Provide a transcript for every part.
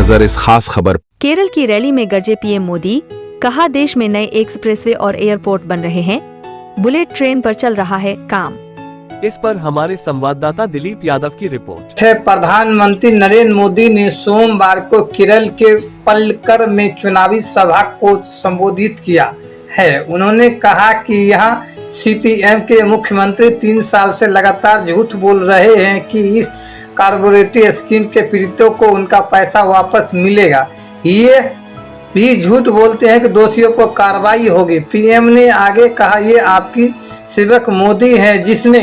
नजर इस खास खबर। केरल की रैली में गरजे पीएम मोदी, कहा देश में नए एक्सप्रेसवे और एयरपोर्ट बन रहे हैं, बुलेट ट्रेन पर चल रहा है काम। इस पर हमारे संवाददाता दिलीप यादव की रिपोर्ट। प्रधानमंत्री नरेंद्र मोदी ने सोमवार को केरल के पलक्कड़ में चुनावी सभा को संबोधित किया है। उन्होंने कहा कि यहाँ सीपीएम के मुख्यमंत्री 3 साल से लगातार झूठ बोल रहे हैं कि इस कॉर्पोरेट स्कीम के पीड़ितों को उनका पैसा वापस मिलेगा। ये भी झूठ बोलते हैं कि दोषियों पर कार्रवाई होगी। पीएम ने आगे कहा, ये आपकी सेवक मोदी है जिसने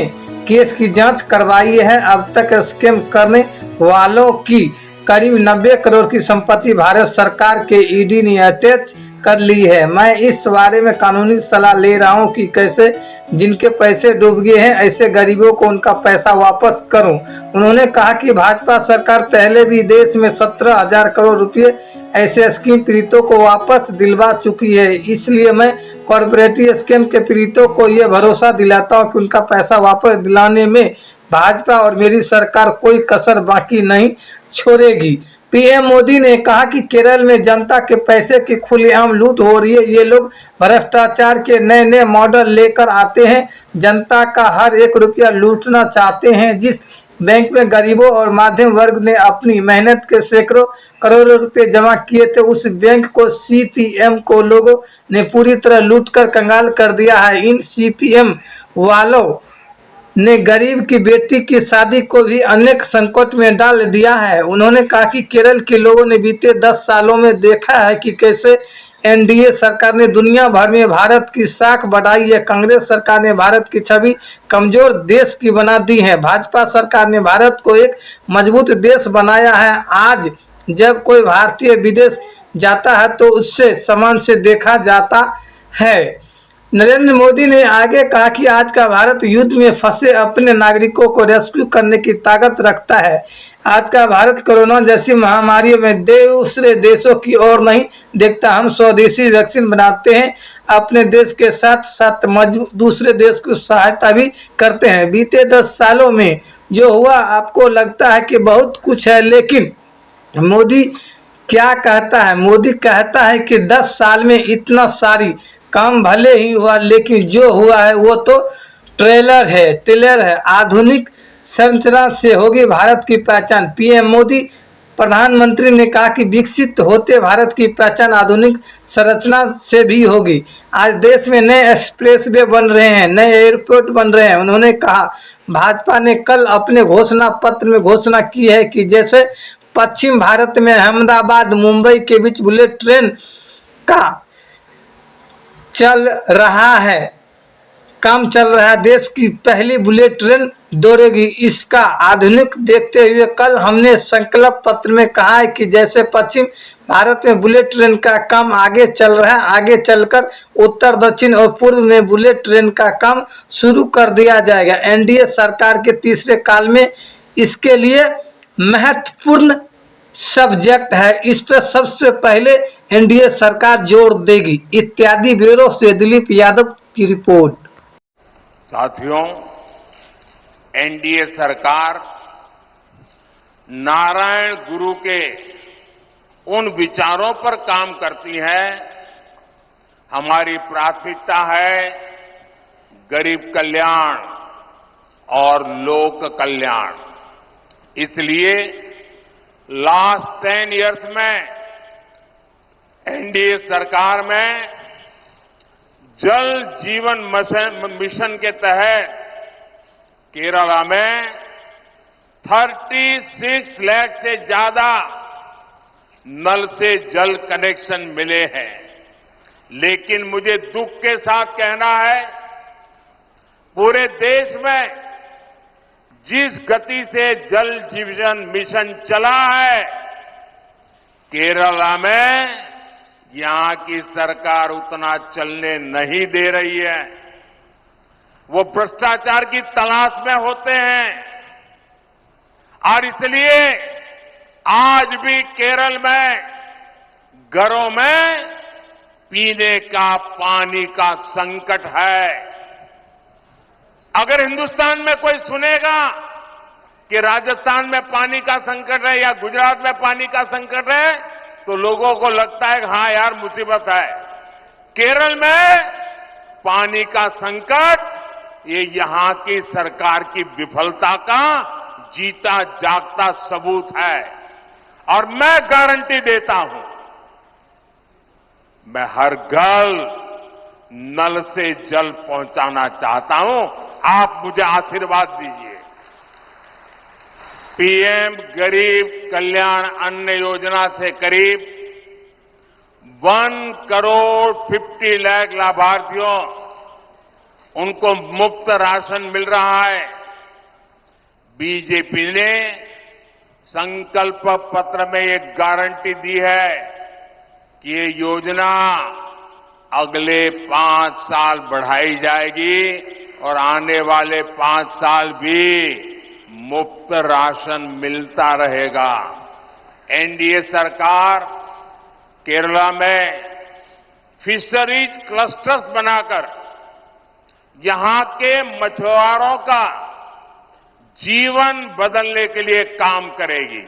केस की जांच करवाई है। अब तक स्कैम करने वालों की करीब 90 करोड़ की संपत्ति भारत सरकार के ईडी ने अटैच कर ली है। मैं इस बारे में कानूनी सलाह ले रहा हूं कि कैसे जिनके पैसे डूब गए हैं ऐसे गरीबों को उनका पैसा वापस करूं। उन्होंने कहा कि भाजपा सरकार पहले भी देश में 17,000 करोड़ रुपए ऐसे स्कीम पीड़ितों को वापस दिलवा चुकी है। इसलिए मैं कॉर्पोरेट स्कीम के पीड़ितों को यह भरोसा दिलाता हूं कि उनका पैसा वापस दिलाने में भाजपा और मेरी सरकार कोई कसर बाकी नहीं छोड़ेगी। पीएम मोदी ने कहा कि केरल में जनता के पैसे की खुलेआम लूट हो रही है। ये लोग भ्रष्टाचार के नए नए मॉडल लेकर आते हैं, जनता का हर एक रुपया लूटना चाहते हैं। जिस बैंक में गरीबों और मध्यम वर्ग ने अपनी मेहनत के सैकड़ों करोड़ों रुपए जमा किए थे, उस बैंक को सीपीएम को लोगों ने पूरी तरह लूटकर कंगाल कर दिया है। इन सीपीएम वालों ने गरीब की बेटी की शादी को भी अनेक संकट में डाल दिया है। उन्होंने कहा कि केरल के लोगों ने बीते 10 सालों में देखा है कि कैसे एनडीए सरकार ने दुनिया भर में भारत की साख बढ़ाई है। कांग्रेस सरकार ने भारत की छवि कमजोर देश की बना दी है। भाजपा सरकार ने भारत को एक मजबूत देश बनाया है। आज जब कोई भारतीय विदेश जाता है तो उससे सम्मान से देखा जाता है। नरेंद्र मोदी ने आगे कहा कि आज का भारत युद्ध में फंसे अपने नागरिकों को रेस्क्यू करने की ताकत रखता है। आज का भारत कोरोना जैसी महामारी में दूसरे देशों की ओर नहीं देखता। हम स्वदेशी वैक्सीन बनाते हैं, अपने देश के साथ साथ दूसरे देश की सहायता भी करते हैं। बीते 10 सालों में जो हुआ आपको लगता है कि बहुत कुछ है, लेकिन मोदी क्या कहता है? मोदी कहता है कि 10 साल में इतना सारी काम भले ही हुआ, लेकिन जो हुआ है वो तो ट्रेलर है। आधुनिक संरचना से होगी भारत की पहचान। पीएम मोदी प्रधानमंत्री ने कहा कि विकसित होते भारत की पहचान आधुनिक संरचना से भी होगी। आज देश में नए एक्सप्रेसवे बन रहे हैं, नए एयरपोर्ट बन रहे हैं। उन्होंने कहा, भाजपा ने कल अपने घोषणा पत्र में घोषणा की है कि जैसे पश्चिम भारत में अहमदाबाद मुंबई के बीच बुलेट ट्रेन का काम चल रहा है, देश की पहली बुलेट ट्रेन दौड़ेगी। इसका आधुनिक देखते हुए कल हमने संकल्प पत्र में कहा है कि जैसे पश्चिम भारत में बुलेट ट्रेन का काम आगे चल रहा है, आगे चलकर उत्तर दक्षिण और पूर्व में बुलेट ट्रेन का काम शुरू कर दिया जाएगा। एनडीए सरकार के तीसरे काल में इसके लिए महत्वपूर्ण सब्जेक्ट है, इस पर सबसे पहले एनडीए सरकार जोर देगी। इत्यादि ब्यूरो से दिलीप यादव की रिपोर्ट। साथियों, एनडीए सरकार नारायण गुरु के उन विचारों पर काम करती है। हमारी प्राथमिकता है गरीब कल्याण और लोक कल्याण। इसलिए लास्ट 10 इयर्स में एनडीए सरकार में जल जीवन मिशन के तहत केरला में 36 लाख से ज्यादा नल से जल कनेक्शन मिले हैं। लेकिन मुझे दुख के साथ कहना है, पूरे देश में जिस गति से जल जीवन मिशन चला है, केरला में यहां की सरकार उतना चलने नहीं दे रही है। वो भ्रष्टाचार की तलाश में होते हैं और इसलिए आज भी केरल में घरों में पीने का पानी का संकट है। अगर हिंदुस्तान में कोई सुनेगा कि राजस्थान में पानी का संकट है या गुजरात में पानी का संकट है तो लोगों को लगता है कि हाँ यार मुसीबत है। केरल में पानी का संकट ये यहां की सरकार की विफलता का जीता जागता सबूत है। और मैं गारंटी देता हूं, मैं हर घर नल से जल पहुंचाना चाहता हूं। आप मुझे आशीर्वाद दीजिए। पीएम गरीब कल्याण अन्न योजना से करीब 1 करोड़ 50 लाख लाभार्थियों उनको मुफ्त राशन मिल रहा है। बीजेपी ने संकल्प पत्र में एक गारंटी दी है कि ये योजना अगले 5 साल बढ़ाई जाएगी और आने वाले 5 साल भी मुफ्त राशन मिलता रहेगा। एनडीए सरकार केरला में फिशरीज क्लस्टर्स बनाकर यहां के मछुआरों का जीवन बदलने के लिए काम करेगी।